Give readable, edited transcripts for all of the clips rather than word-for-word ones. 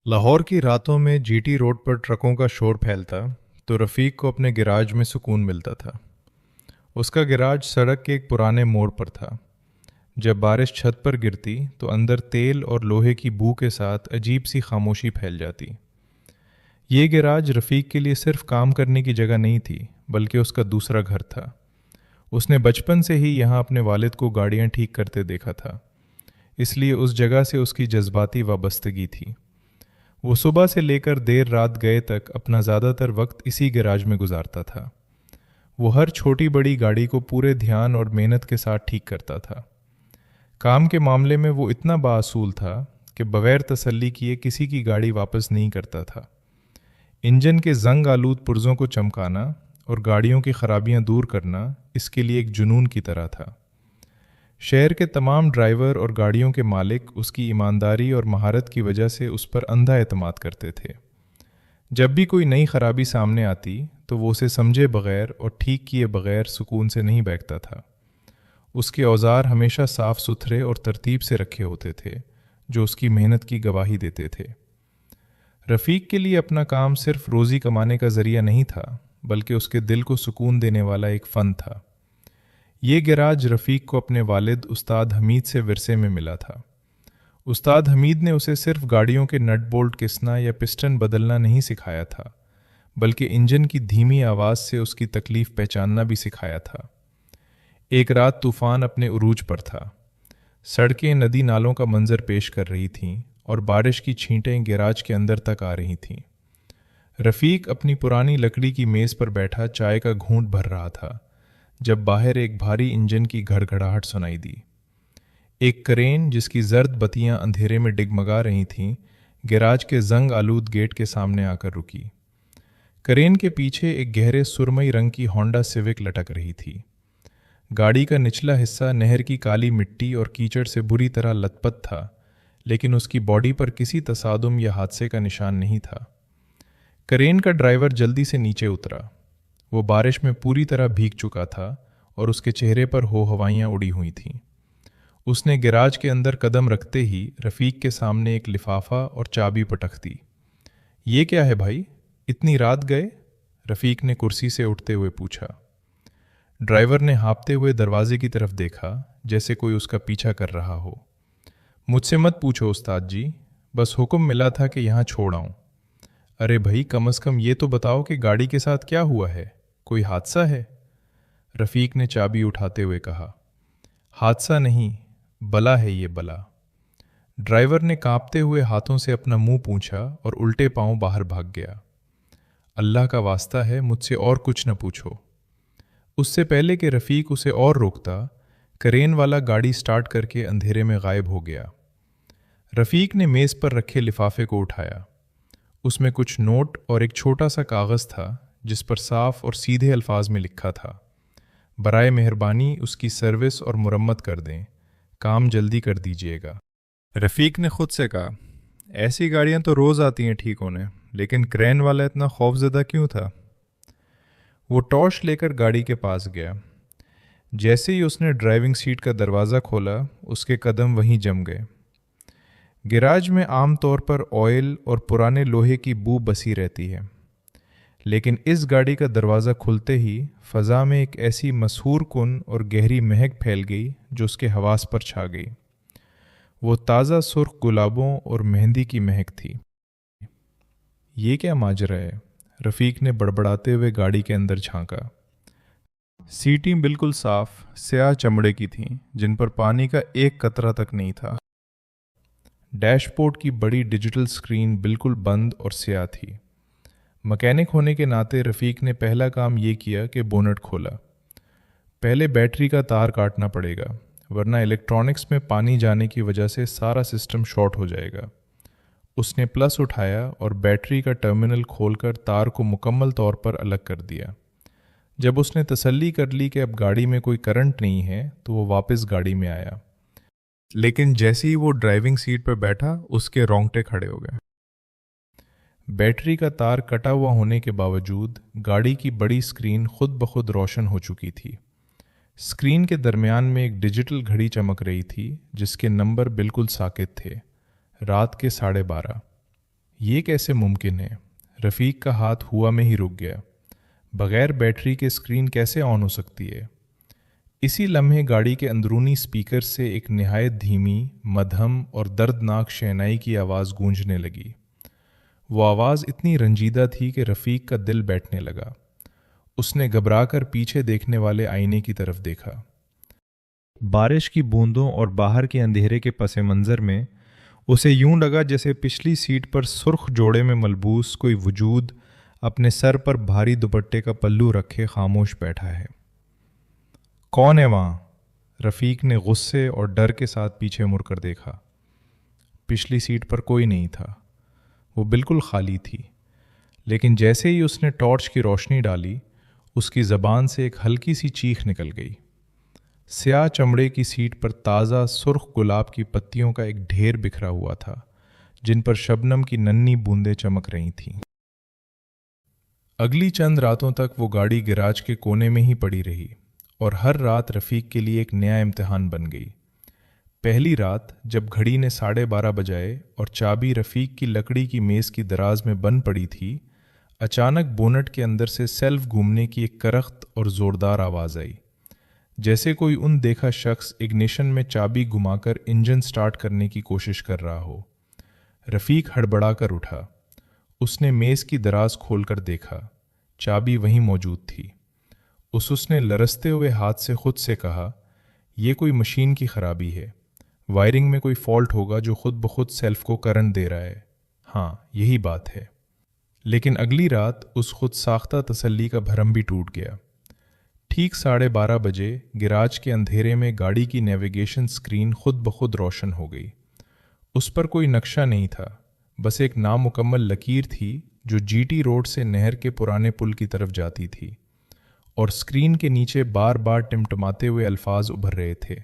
लाहौर की रातों में जीटी रोड पर ट्रकों का शोर फैलता तो रफ़ीक को अपने गैराज में सुकून मिलता था। उसका गैराज सड़क के एक पुराने मोड़ पर था। जब बारिश छत पर गिरती तो अंदर तेल और लोहे की बू के साथ अजीब सी खामोशी फैल जाती। ये गैराज रफ़ीक के लिए सिर्फ काम करने की जगह नहीं थी, बल्कि उसका दूसरा घर था। उसने बचपन से ही यहाँ अपने वालिद को गाड़ियाँ ठीक करते देखा था, इसलिए उस जगह से उसकी जज्बाती वाबस्तगी थी। वो सुबह से लेकर देर रात गए तक अपना ज़्यादातर वक्त इसी गैराज में गुजारता था। वो हर छोटी बड़ी गाड़ी को पूरे ध्यान और मेहनत के साथ ठीक करता था। काम के मामले में वो इतना बाअसूल था कि बग़ैर तसल्ली किए किसी की गाड़ी वापस नहीं करता था। इंजन के जंग आलूद पुर्जों को चमकाना और गाड़ियों की खराबियां दूर करना इसके लिए एक जुनून की तरह था। शहर के तमाम ड्राइवर और गाड़ियों के मालिक उसकी ईमानदारी और महारत की वजह से उस पर अंधा एतमाद करते थे। जब भी कोई नई खराबी सामने आती तो वो उसे समझे बगैर और ठीक किए बगैर सुकून से नहीं बैठता था। उसके औजार हमेशा साफ सुथरे और तरतीब से रखे होते थे, जो उसकी मेहनत की गवाही देते थे। रफ़ीक के लिए अपना काम सिर्फ रोज़ी कमाने का ज़रिया नहीं था, बल्कि उसके दिल को सुकून देने वाला एक फ़न था। ये गैराज रफ़ीक को अपने वालिद उस्ताद हमीद से विरसे में मिला था। उस्ताद हमीद ने उसे सिर्फ गाड़ियों के नट बोल्ट किसना या पिस्टन बदलना नहीं सिखाया था, बल्कि इंजन की धीमी आवाज़ से उसकी तकलीफ़ पहचानना भी सिखाया था। एक रात तूफ़ान अपने उरूज पर था। सड़कें नदी नालों का मंजर पेश कर रही थीं और बारिश की छींटें गैराज के अंदर तक आ रही थीं। रफ़ीक अपनी पुरानी लकड़ी की मेज़ पर बैठा चाय का घूंट भर रहा था जब बाहर एक भारी इंजन की घड़घड़ाहट सुनाई दी। एक क्रेन जिसकी जर्द बत्तियां अंधेरे में डिगमगा रही थीं, गैराज के जंग आलूद गेट के सामने आकर रुकी। क्रेन के पीछे एक गहरे सुरमई रंग की होंडा सिविक लटक रही थी। गाड़ी का निचला हिस्सा नहर की काली मिट्टी और कीचड़ से बुरी तरह लथपथ था, लेकिन उसकी बॉडी पर किसी तसादुम या हादसे का निशान नहीं था। क्रेन का ड्राइवर जल्दी से नीचे उतरा। वो बारिश में पूरी तरह भीग चुका था और उसके चेहरे पर हो हवाइयाँ उड़ी हुई थीं। उसने गैराज के अंदर कदम रखते ही रफ़ीक के सामने एक लिफाफा और चाबी पटक दी। ये क्या है भाई, इतनी रात गए? रफ़ीक ने कुर्सी से उठते हुए पूछा। ड्राइवर ने हाँफते हुए दरवाजे की तरफ देखा, जैसे कोई उसका पीछा कर रहा हो। मुझसे मत पूछो उस्ताद जी, बस हुक्म मिला था कि यहाँ छोड़ आऊँ। अरे भाई, कम से कम ये तो बताओ कि गाड़ी के साथ क्या हुआ है, कोई हादसा है? रफ़ीक ने चाबी उठाते हुए कहा। हादसा नहीं, बला है ये, बला। ड्राइवर ने कांपते हुए हाथों से अपना मुंह पूंछा और उल्टे पांव बाहर भाग गया। अल्लाह का वास्ता है, मुझसे और कुछ न पूछो। उससे पहले कि रफ़ीक उसे और रोकता, क्रेन वाला गाड़ी स्टार्ट करके अंधेरे में गायब हो गया। रफ़ीक ने मेज़ पर रखे लिफाफे को उठाया। उसमें कुछ नोट और एक छोटा सा कागज़ था जिस पर साफ और सीधे अल्फाज में लिखा था, बराए मेहरबानी उसकी सर्विस और मुरम्मत कर दें, काम जल्दी कर दीजिएगा। रफ़ीक ने खुद से कहा, ऐसी गाड़ियां तो रोज़ आती हैं ठीक होने, लेकिन क्रेन वाला इतना खौफज़दा क्यों था? वो टॉर्च लेकर गाड़ी के पास गया। जैसे ही उसने ड्राइविंग सीट का दरवाज़ा खोला, उसके कदम वहीं जम गए। गैराज में आम तौर पर ऑयल और पुराने लोहे की बू बसी रहती है, लेकिन इस गाड़ी का दरवाज़ा खुलते ही फ़ज़ा में एक ऐसी मसहूर कुन और गहरी महक फैल गई जो उसके हवास पर छा गई। वो ताज़ा सुर्ख गुलाबों और मेहंदी की महक थी। ये क्या माजरा है? रफ़ीक ने बड़बड़ाते हुए गाड़ी के अंदर झांका। सीटें बिल्कुल साफ स्याह चमड़े की थीं, जिन पर पानी का एक कतरा तक नहीं था। डैशबोर्ड की बड़ी डिजिटल स्क्रीन बिल्कुल बंद और स्याह थी। मैकेनिक होने के नाते रफ़ीक ने पहला काम ये किया कि बोनट खोला। पहले बैटरी का तार काटना पड़ेगा, वरना इलेक्ट्रॉनिक्स में पानी जाने की वजह से सारा सिस्टम शॉर्ट हो जाएगा। उसने प्लस उठाया और बैटरी का टर्मिनल खोलकर तार को मुकम्मल तौर पर अलग कर दिया। जब उसने तसल्ली कर ली कि अब गाड़ी में कोई करंट नहीं है, तो वो वापस गाड़ी में आया। लेकिन जैसे ही वो ड्राइविंग सीट पर बैठा, उसके रोंगटे खड़े हो गए। बैटरी का तार कटा हुआ होने के बावजूद गाड़ी की बड़ी स्क्रीन खुद ब खुद रोशन हो चुकी थी। स्क्रीन के दरमियान में एक डिजिटल घड़ी चमक रही थी जिसके नंबर बिल्कुल साकित थे, रात के 12:30। ये कैसे मुमकिन है? रफ़ीक का हाथ हुआ में ही रुक गया। बग़ैर बैटरी के स्क्रीन कैसे ऑन हो सकती है? इसी लम्हे गाड़ी के अंदरूनी स्पीकर से एक निहायत धीमी, मध्यम और दर्दनाक शहनाई की आवाज़ गूंजने लगी। वो आवाज़ इतनी रंजीदा थी कि रफ़ीक का दिल बैठने लगा। उसने घबराकर पीछे देखने वाले आईने की तरफ देखा। बारिश की बूंदों और बाहर के अंधेरे के पस मंज़र में उसे यूं लगा जैसे पिछली सीट पर सुर्ख जोड़े में मलबूस कोई वजूद अपने सर पर भारी दुपट्टे का पल्लू रखे खामोश बैठा है। कौन है वहाँ? रफ़ीक ने गुस्से और डर के साथ पीछे मुड़कर देखा। पिछली सीट पर कोई नहीं था, वो बिल्कुल खाली थी। लेकिन जैसे ही उसने टॉर्च की रोशनी डाली, उसकी ज़बान से एक हल्की सी चीख निकल गई। स्याह चमड़े की सीट पर ताज़ा सुर्ख गुलाब की पत्तियों का एक ढेर बिखरा हुआ था, जिन पर शबनम की नन्ही बूंदें चमक रही थीं। अगली चंद रातों तक वो गाड़ी गैराज के कोने में ही पड़ी रही और हर रात रफ़ीक के लिए एक नया इम्तिहान बन गई। पहली रात जब घड़ी ने 12:30 बजाए और चाबी रफ़ीक की लकड़ी की मेज़ की दराज में बंद पड़ी थी, अचानक बोनट के अंदर से सेल्फ घूमने की एक करख्त और ज़ोरदार आवाज़ आई, जैसे कोई अनदेखा शख्स इग्निशन में चाबी घुमाकर इंजन स्टार्ट करने की कोशिश कर रहा हो। रफ़ीक हड़बड़ा कर उठा। उसने मेज़ की दराज खोलकर देखा, चाबी वहीं मौजूद थी। उसने लरसते हुए हाथ से खुद से कहा, यह कोई मशीन की ख़राबी है, वायरिंग में कोई फॉल्ट होगा जो खुद ब खुद सेल्फ को करंट दे रहा है। हाँ, यही बात है। लेकिन अगली रात उस खुद साख्ता तसल्ली का भरम भी टूट गया। ठीक 12:30 बजे गैराज के अंधेरे में गाड़ी की नेविगेशन स्क्रीन खुद ब खुद रोशन हो गई। उस पर कोई नक्शा नहीं था, बस एक नामुकम्मल लकीर थी जो जीटी रोड से नहर के पुराने पुल की तरफ जाती थी, और स्क्रीन के नीचे बार बार टिमटिमाते हुए अल्फाज उभर रहे थे,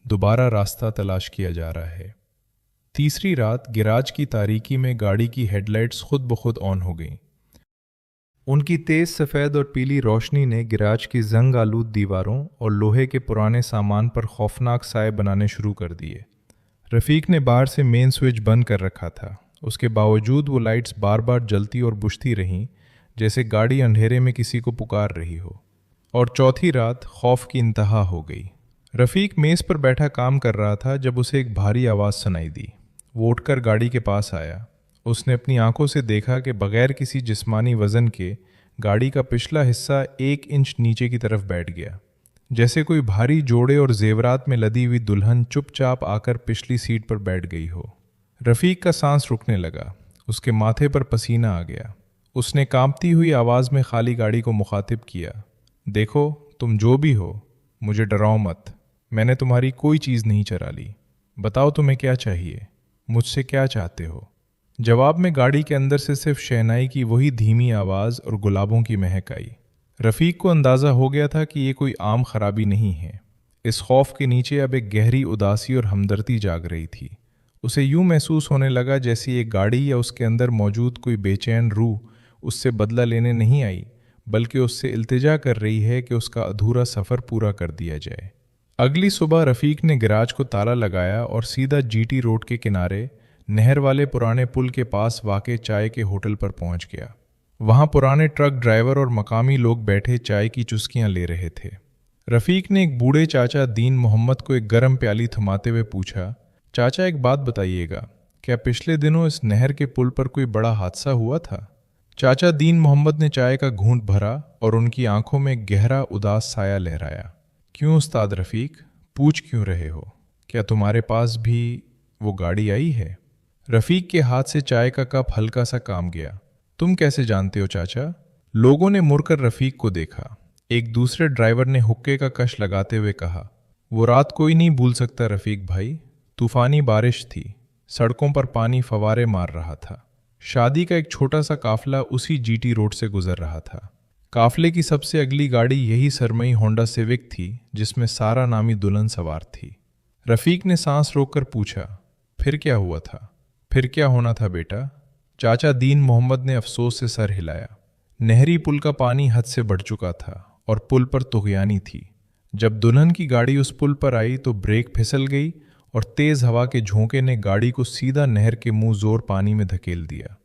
दोबारा रास्ता तलाश किया जा रहा है। तीसरी रात गैराज की तारीकी में गाड़ी की हेडलाइट्स खुद ब खुद ऑन हो गईं। उनकी तेज़ सफ़ेद और पीली रोशनी ने गैराज की जंग आलूद दीवारों और लोहे के पुराने सामान पर खौफनाक साए बनाने शुरू कर दिए। रफ़ीक ने बाहर से मेन स्विच बंद कर रखा था, उसके बावजूद वो लाइट्स बार बार जलती और बुझती रहीं, जैसे गाड़ी अंधेरे में किसी को पुकार रही हो। और चौथी रात खौफ की इंतहा हो गई। रफ़ीक मेज़ पर बैठा काम कर रहा था जब उसे एक भारी आवाज़ सुनाई दी। वो उठकर गाड़ी के पास आया। उसने अपनी आंखों से देखा कि बग़ैर किसी जिस्मानी वज़न के गाड़ी का पिछला हिस्सा 1 इंच नीचे की तरफ बैठ गया, जैसे कोई भारी जोड़े और जेवरात में लदी हुई दुल्हन चुपचाप आकर पिछली सीट पर बैठ गई हो। रफ़ीक का सांस रुकने लगा, उसके माथे पर पसीना आ गया। उसने कांपती हुई आवाज़ में खाली गाड़ी को मुखातिब किया, देखो, तुम जो भी हो, मुझे डराओ मत। मैंने तुम्हारी कोई चीज़ नहीं चरा ली। बताओ तुम्हें क्या चाहिए, मुझसे क्या चाहते हो? जवाब में गाड़ी के अंदर से सिर्फ शहनाई की वही धीमी आवाज़ और गुलाबों की महक आई। रफ़ीक को अंदाज़ा हो गया था कि ये कोई आम खराबी नहीं है। इस खौफ के नीचे अब एक गहरी उदासी और हमदर्दी जाग रही थी। उसे यूं महसूस होने लगा जैसे ये गाड़ी या उसके अंदर मौजूद कोई बेचैन रूह उससे बदला लेने नहीं आई, बल्कि उससे इल्तिजा कर रही है कि उसका अधूरा सफ़र पूरा कर दिया जाए। अगली सुबह रफ़ीक ने गैराज को ताला लगाया और सीधा जीटी रोड के किनारे नहर वाले पुराने पुल के पास वाक़े चाय के होटल पर पहुंच गया। वहां पुराने ट्रक ड्राइवर और मकामी लोग बैठे चाय की चुस्कियां ले रहे थे। रफ़ीक ने एक बूढ़े चाचा दीन मोहम्मद को एक गर्म प्याली थमाते हुए पूछा, चाचा एक बात बताइएगा, क्या पिछले दिनों इस नहर के पुल पर कोई बड़ा हादसा हुआ था? चाचा दीन मोहम्मद ने चाय का घूंट भरा और उनकी आंखों में गहरा उदास साया लहराया। क्यों उस्ताद रफ़ीक, पूछ क्यों रहे हो? क्या तुम्हारे पास भी वो गाड़ी आई है? रफ़ीक के हाथ से चाय का कप हल्का सा काम गया। तुम कैसे जानते हो चाचा? लोगों ने मुड़कर रफ़ीक को देखा। एक दूसरे ड्राइवर ने हुक्के का कश लगाते हुए कहा, वो रात कोई नहीं भूल सकता रफ़ीक भाई। तूफ़ानी बारिश थी, सड़कों पर पानी फवारे मार रहा था। शादी का एक छोटा सा काफिला उसी जीटी रोड से गुजर रहा था। काफिले की सबसे अगली गाड़ी यही सरमई होंडा सिविक थी, जिसमें सारा नामी दुल्हन सवार थी। रफ़ीक ने सांस रोककर पूछा, फिर क्या हुआ था? फिर क्या होना था बेटा? चाचा दीन मोहम्मद ने अफसोस से सर हिलाया। नहरी पुल का पानी हद से बढ़ चुका था और पुल पर तुग़यानी थी। जब दुल्हन की गाड़ी उस पुल पर आई तो ब्रेक फिसल गई और तेज़ हवा के झोंके ने गाड़ी को सीधा नहर के मुंह ज़ोर पानी में धकेल दिया।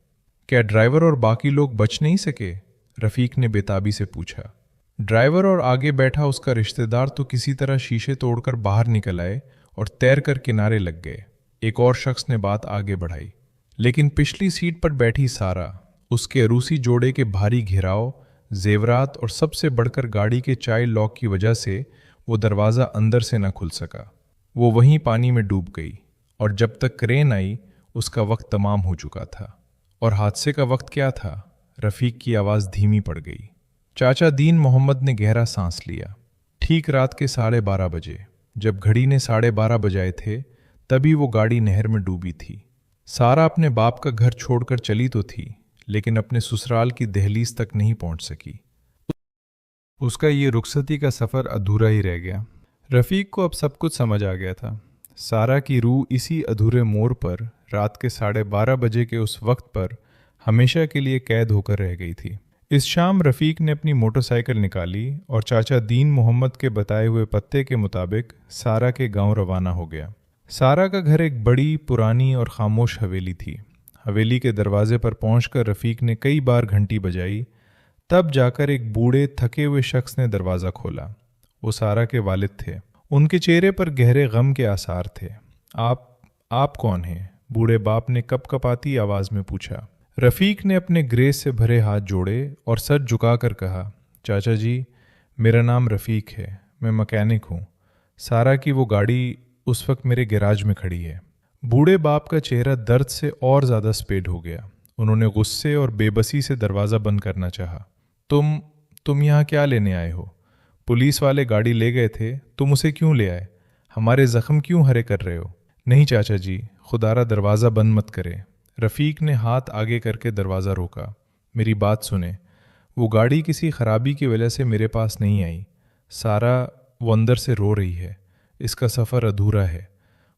کیا ڈرائیور اور باقی لوگ بچ نہیں سکے؟ رفیق نے بےتابی سے پوچھا۔ ڈرائیور اور آگے بیٹھا اس کا رشتہ دار تو کسی طرح شیشے توڑ کر باہر نکل آئے اور تیر کر کنارے لگ گئے۔ ایک اور شخص نے بات آگے بڑھائی، لیکن پچھلی سیٹ پر بیٹھی سارا، اس کے عروسی جوڑے کے بھاری گھیراؤ، زیورات اور سب سے بڑھ کر گاڑی کے چائلڈ لاک کی وجہ سے وہ دروازہ اندر سے نہ کھل سکا۔ وہ وہیں پانی میں ڈوب گئی، اور جب تک کرین آئی اس کا وقت تمام ہو چکا تھا۔ اور حادثے کا وقت کیا تھا؟ رفیق کی آواز دھیمی پڑ گئی۔ چاچا دین محمد نے گہرا سانس لیا۔ ٹھیک رات کے 12:30 بجے، جب گھڑی نے 12:30 بجائے تھے، تبھی وہ گاڑی نہر میں ڈوبی تھی۔ سارا اپنے باپ کا گھر چھوڑ کر چلی تو تھی، لیکن اپنے سسرال کی دہلیز تک نہیں پہنچ سکی۔ اس کا یہ رخصتی کا سفر ادھورا ہی رہ گیا۔ رفیق کو اب سب کچھ سمجھ آ گیا تھا۔ سارا کی روح اسی ادھورے موڑ پر رات کے 12:30 بجے کے اس وقت پر ہمیشہ کے لیے قید ہو کر رہ گئی تھی۔ اس شام رفیق نے اپنی موٹر سائیکل نکالی اور چاچا دین محمد کے بتائے ہوئے پتے کے مطابق سارا کے گاؤں روانہ ہو گیا۔ سارا کا گھر ایک بڑی، پرانی اور خاموش حویلی تھی۔ حویلی کے دروازے پر پہنچ کر رفیق نے کئی بار گھنٹی بجائی، تب جا کر ایک بوڑھے تھکے ہوئے شخص نے دروازہ کھولا۔ وہ سارا کے والد تھے۔ ان کے چہرے پر گہرے غم کے آثار تھے۔ آپ کون ہیں؟ بوڑھے باپ نے کپ کپاتی آواز میں پوچھا۔ رفیق نے اپنے گریز سے بھرے ہاتھ جوڑے اور سر جھکا کر کہا، چاچا جی، میرا نام رفیق ہے، میں مکینک ہوں۔ سارا کی وہ گاڑی اس وقت میرے گیراج میں کھڑی ہے۔ بوڑھے باپ کا چہرہ درد سے اور زیادہ سپیڈ ہو گیا۔ انہوں نے غصے اور بے بسی سے دروازہ بند کرنا چاہا۔ تم یہاں کیا لینے آئے ہو؟ پولیس والے گاڑی لے گئے تھے، تم اسے کیوں لے آئے؟ ہمارے زخم کیوں ہرے کر رہے ہو؟ نہیں چاچا جی، خدارا دروازہ بند مت کرے۔ رفیق نے ہاتھ آگے کر کے دروازہ روکا۔ میری بات سنیں، وہ گاڑی کسی خرابی کی وجہ سے میرے پاس نہیں آئی۔ سارا، وہ اندر سے رو رہی ہے، اس کا سفر ادھورا ہے۔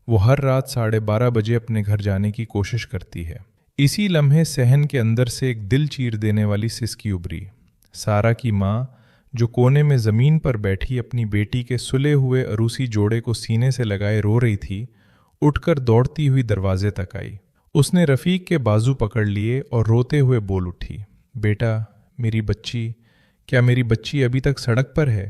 وہ ہر رات 12:30 بجے اپنے گھر جانے کی کوشش کرتی ہے۔ اسی لمحے صحن کے اندر سے ایک دل چیر دینے والی سسکی ابری۔ سارا کی ماں، جو کونے میں زمین پر بیٹھی اپنی بیٹی کے سلے ہوئے عروسی جوڑے کو سینے سے لگائے رو رہی تھی، اٹھ کر دوڑتی ہوئی دروازے تک آئی۔ اس نے رفیق کے بازو پکڑ لیے اور روتے ہوئے بول اٹھی، بیٹا، میری بچی، کیا میری بچی ابھی تک سڑک پر ہے؟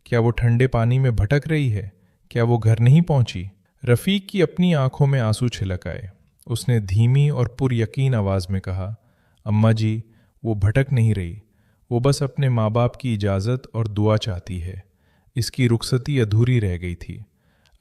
کیا وہ ٹھنڈے پانی میں بھٹک رہی ہے؟ کیا وہ گھر نہیں پہنچی؟ رفیق کی اپنی آنکھوں میں آنسو چھلک آئے۔ اس نے دھیمی اور پر یقین آواز میں کہا، اماں جی، وہ بھٹک نہیں رہی، وہ بس اپنے ماں باپ کی اجازت اور دعا چاہتی ہے۔ اس کی رخصتی ادھوری رہ گئی تھی۔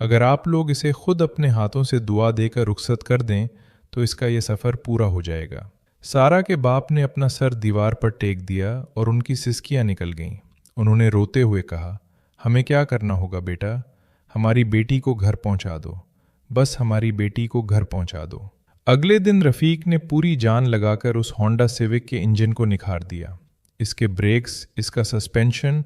اگر آپ لوگ اسے خود اپنے ہاتھوں سے دعا دے کر رخصت کر دیں تو اس کا یہ سفر پورا ہو جائے گا۔ سارا کے باپ نے اپنا سر دیوار پر ٹیک دیا اور ان کی سسکیاں نکل گئیں۔ انہوں نے روتے ہوئے کہا، ہمیں کیا کرنا ہوگا بیٹا؟ ہماری بیٹی کو گھر پہنچا دو، بس ہماری بیٹی کو گھر پہنچا دو۔ اگلے دن رفیق نے پوری جان لگا کر اس ہونڈا سیوک کے انجن کو نکھار دیا۔ اس کے بریکس، اس کا سسپینشن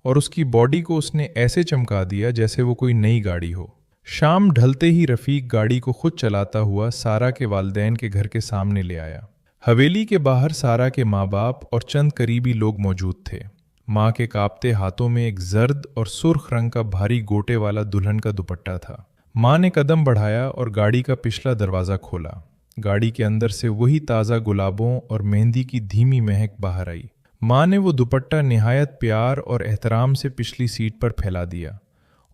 اور اس کی باڈی کو اس نے ایسے چمکا دیا جیسے وہ کوئی نئی گاڑی ہو۔ شام ڈھلتے ہی رفیق گاڑی کو خود چلاتا ہوا سارا کے والدین کے گھر کے سامنے لے آیا۔ حویلی کے باہر سارا کے ماں باپ اور چند قریبی لوگ موجود تھے۔ ماں کے کانپتے ہاتھوں میں ایک زرد اور سرخ رنگ کا بھاری گوٹے والا دلہن کا دوپٹہ تھا۔ ماں نے قدم بڑھایا اور گاڑی کا پچھلا دروازہ کھولا۔ گاڑی کے اندر سے وہی تازہ گلابوں اور مہندی کی دھیمی مہک باہر آئی۔ ماں نے وہ دوپٹہ نہایت پیار اور احترام سے پچھلی سیٹ پر پھیلا دیا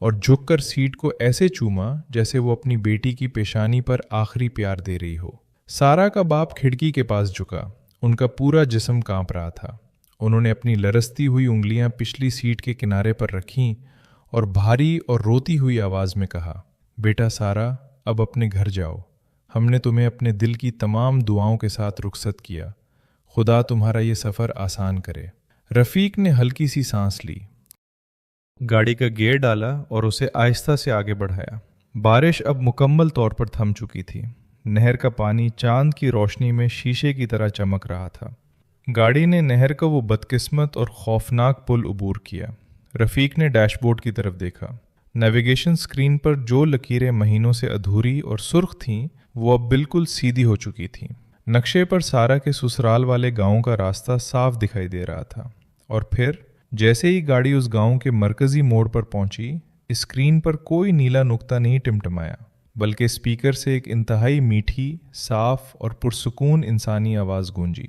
اور جھک کر سیٹ کو ایسے چوما جیسے وہ اپنی بیٹی کی پیشانی پر آخری پیار دے رہی ہو۔ سارا کا باپ کھڑکی کے پاس جھکا، ان کا پورا جسم کانپ رہا تھا۔ انہوں نے اپنی لرزتی ہوئی انگلیاں پچھلی سیٹ کے کنارے پر رکھیں اور بھاری اور روتی ہوئی آواز میں کہا، بیٹا سارا، اب اپنے گھر جاؤ، ہم نے تمہیں اپنے دل کی تمام دعاؤں کے ساتھ رخصت کیا، خدا تمہارا یہ سفر آسان کرے۔ رفیق نے ہلکی سی سانس لی، گاڑی کا گیئر ڈالا اور اسے آہستہ سے آگے بڑھایا۔ بارش اب مکمل طور پر تھم چکی تھی۔ نہر کا پانی چاند کی روشنی میں شیشے کی طرح چمک رہا تھا۔ گاڑی نے نہر کا وہ بدقسمت اور خوفناک پل عبور کیا۔ رفیق نے ڈیش بورڈ کی طرف دیکھا۔ نیویگیشن سکرین پر جو لکیریں مہینوں سے ادھوری اور سرخ تھیں وہ اب بالکل سیدھی ہو چکی تھیں۔ نقشے پر سارا کے سسرال والے گاؤں کا راستہ صاف دکھائی دے رہا تھا، اور پھر جیسے ہی گاڑی اس گاؤں کے مرکزی موڑ پر پہنچی، اسکرین پر کوئی نیلا نقطہ نہیں ٹمٹمایا۔ بلکہ اسپیکر سے ایک انتہائی میٹھی، صاف اور پرسکون انسانی آواز گونجی،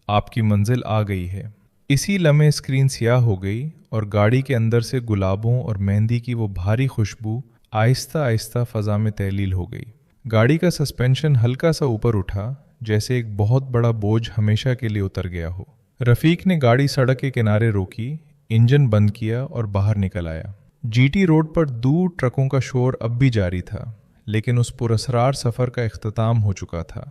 آپ کی منزل آ گئی ہے۔ اسی لمحے اسکرین سیاہ ہو گئی اور گاڑی کے اندر سے گلابوں اور مہندی کی وہ بھاری خوشبو آہستہ آہستہ فضا میں تحلیل ہو گئی۔ گاڑی کا سسپینشن ہلکا سا اوپر اٹھا، جیسے ایک بہت بڑا بوجھ ہمیشہ کے لیے اتر گیا ہو۔ رفیق نے گاڑی سڑک کے کنارے روکی، انجن بند کیا اور باہر نکل آیا۔ جی ٹی روڈ پر دور ٹرکوں کا شور اب بھی جاری تھا، لیکن اس پراسرار سفر کا اختتام ہو چکا تھا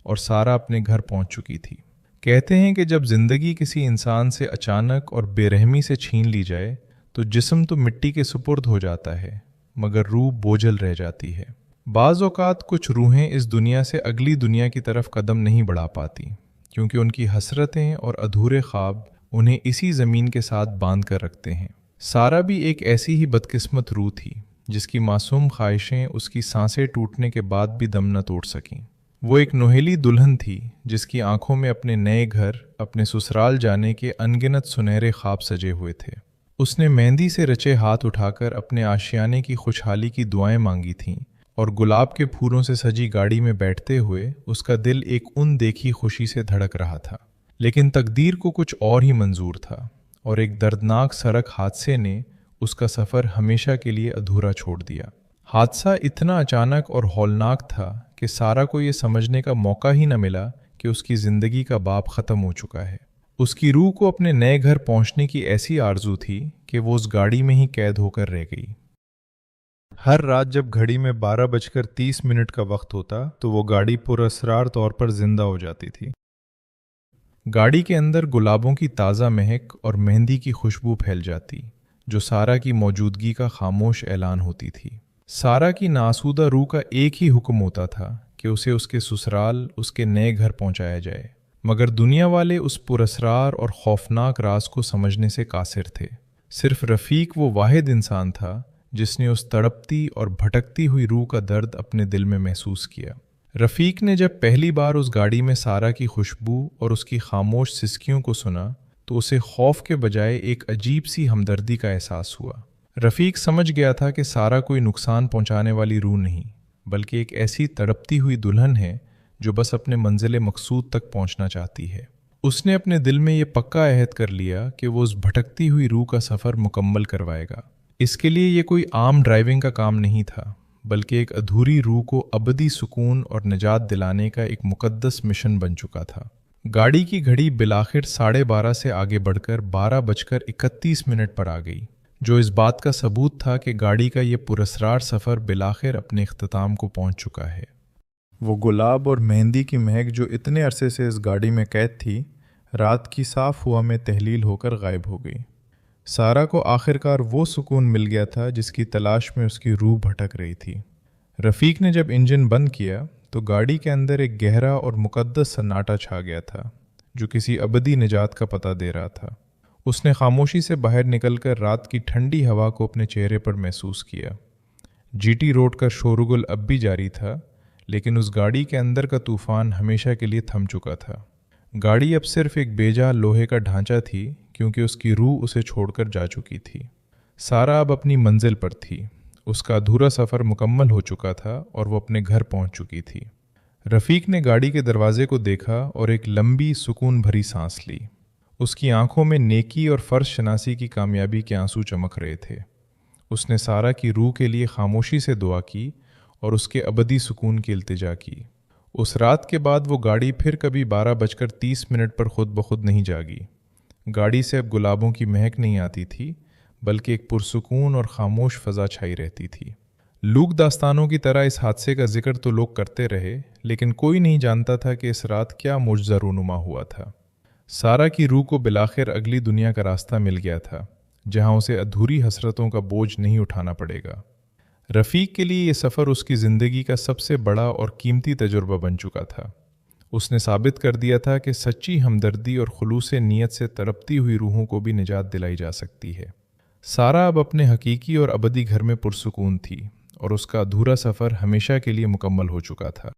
اور سارا اپنے گھر پہنچ چکی تھی۔ کہتے ہیں کہ جب زندگی کسی انسان سے اچانک اور بے رحمی سے چھین لی جائے تو جسم تو مٹی کے سپرد ہو جاتا ہے، مگر روح بوجھل رہ جاتی ہے۔ بعض اوقات کچھ روحیں اس دنیا سے اگلی دنیا کی طرف قدم نہیں بڑھا پاتی، کیونکہ ان کی حسرتیں اور ادھورے خواب انہیں اسی زمین کے ساتھ باندھ کر رکھتے ہیں۔ سارا بھی ایک ایسی ہی بدقسمت روح تھی، جس کی معصوم خواہشیں اس کی سانسیں ٹوٹنے کے بعد بھی دم نہ توڑ سکیں۔ وہ ایک نوحیلی دلہن تھی، جس کی آنکھوں میں اپنے نئے گھر، اپنے سسرال جانے کے انگنت سنہرے خواب سجے ہوئے تھے۔ اس نے مہندی سے رچے ہاتھ اٹھا کر اپنے آشیانے کی خوشحالی کی دعائیں مانگی تھیں، اور گلاب کے پھولوں سے سجی گاڑی میں بیٹھتے ہوئے اس کا دل ایک ان دیکھی خوشی سے دھڑک رہا تھا۔ لیکن تقدیر کو کچھ اور ہی منظور تھا، اور ایک دردناک سڑک حادثے نے اس کا سفر ہمیشہ کے لیے ادھورا چھوڑ دیا۔ حادثہ اتنا اچانک اور ہولناک تھا کہ سارا کو یہ سمجھنے کا موقع ہی نہ ملا کہ اس کی زندگی کا باب ختم ہو چکا ہے۔ اس کی روح کو اپنے نئے گھر پہنچنے کی ایسی آرزو تھی کہ وہ اس گاڑی میں ہی قید ہو کر رہ گئی۔ ہر رات جب گھڑی میں 12:30 کا وقت ہوتا تو وہ گاڑی پراسرار طور پر زندہ ہو جاتی تھی۔ گاڑی کے اندر گلابوں کی تازہ مہک اور مہندی کی خوشبو پھیل جاتی، جو سارا کی موجودگی کا خاموش اعلان ہوتی تھی۔ سارا کی ناسودہ روح کا ایک ہی حکم ہوتا تھا کہ اسے اس کے سسرال، اس کے نئے گھر پہنچایا جائے، مگر دنیا والے اس پراسرار اور خوفناک راز کو سمجھنے سے قاصر تھے۔ صرف رفیق وہ واحد انسان تھا جس نے اس تڑپتی اور بھٹکتی ہوئی روح کا درد اپنے دل میں محسوس کیا۔ رفیق نے جب پہلی بار اس گاڑی میں سارا کی خوشبو اور اس کی خاموش سسکیوں کو سنا تو اسے خوف کے بجائے ایک عجیب سی ہمدردی کا احساس ہوا۔ رفیق سمجھ گیا تھا کہ سارا کوئی نقصان پہنچانے والی روح نہیں، بلکہ ایک ایسی تڑپتی ہوئی دلہن ہے جو بس اپنے منزل مقصود تک پہنچنا چاہتی ہے۔ اس نے اپنے دل میں یہ پکا عہد کر لیا کہ وہ اس بھٹکتی ہوئی روح کا سفر مکمل کروائے گا۔ اس کے لیے یہ کوئی عام ڈرائیونگ کا کام نہیں تھا، بلکہ ایک ادھوری روح کو ابدی سکون اور نجات دلانے کا ایک مقدس مشن بن چکا تھا۔ گاڑی کی گھڑی بالآخر 12:30 سے آگے بڑھ کر 12:31 پر آ گئی، جو اس بات کا ثبوت تھا کہ گاڑی کا یہ پراسرار سفر بالآخر اپنے اختتام کو پہنچ چکا ہے۔ وہ گلاب اور مہندی کی مہک جو اتنے عرصے سے اس گاڑی میں قید تھی، رات کی صاف ہوا میں تحلیل ہو کر غائب ہو گئی۔ سارا کو آخرکار وہ سکون مل گیا تھا جس کی تلاش میں اس کی روح بھٹک رہی تھی۔ رفیق نے جب انجن بند کیا تو گاڑی کے اندر ایک گہرا اور مقدس سناٹا چھا گیا تھا، جو کسی ابدی نجات کا پتہ دے رہا تھا۔ اس نے خاموشی سے باہر نکل کر رات کی ٹھنڈی ہوا کو اپنے چہرے پر محسوس کیا۔ جی ٹی روڈ کا شورغل اب بھی جاری تھا، لیکن اس گاڑی کے اندر کا طوفان ہمیشہ کے لیے تھم چکا تھا۔ گاڑی اب صرف ایک بے جا لوہے کا ڈھانچہ تھی، کیونکہ اس کی روح اسے چھوڑ کر جا چکی تھی۔ سارا اب اپنی منزل پر تھی، اس کا ادھورا سفر مکمل ہو چکا تھا اور وہ اپنے گھر پہنچ چکی تھی۔ رفیق نے گاڑی کے دروازے کو دیکھا اور ایک لمبی سکون بھری سانس لی۔ اس کی آنکھوں میں نیکی اور فرض شناسی کی کامیابی کے آنسو چمک رہے تھے۔ اس نے سارا کی روح کے لیے خاموشی سے دعا کی اور اس کے ابدی سکون کی التجا کی۔ اس رات کے بعد وہ گاڑی پھر کبھی 12:30 پر خود بخود نہیں جاگی۔ گاڑی سے اب گلابوں کی مہک نہیں آتی تھی، بلکہ ایک پرسکون اور خاموش فضا چھائی رہتی تھی۔ لوک داستانوں کی طرح اس حادثے کا ذکر تو لوگ کرتے رہے، لیکن کوئی نہیں جانتا تھا کہ اس رات کیا معجزہ رونما ہوا تھا۔ سارا کی روح کو بالآخر اگلی دنیا کا راستہ مل گیا تھا، جہاں اسے ادھوری حسرتوں کا بوجھ نہیں اٹھانا پڑے گا۔ رفیق کے لیے یہ سفر اس کی زندگی کا سب سے بڑا اور قیمتی تجربہ بن چکا تھا۔ اس نے ثابت کر دیا تھا کہ سچی ہمدردی اور خلوص نیت سے تڑپتی ہوئی روحوں کو بھی نجات دلائی جا سکتی ہے۔ سارا اب اپنے حقیقی اور ابدی گھر میں پرسکون تھی، اور اس کا ادھورا سفر ہمیشہ کے لیے مکمل ہو چکا تھا۔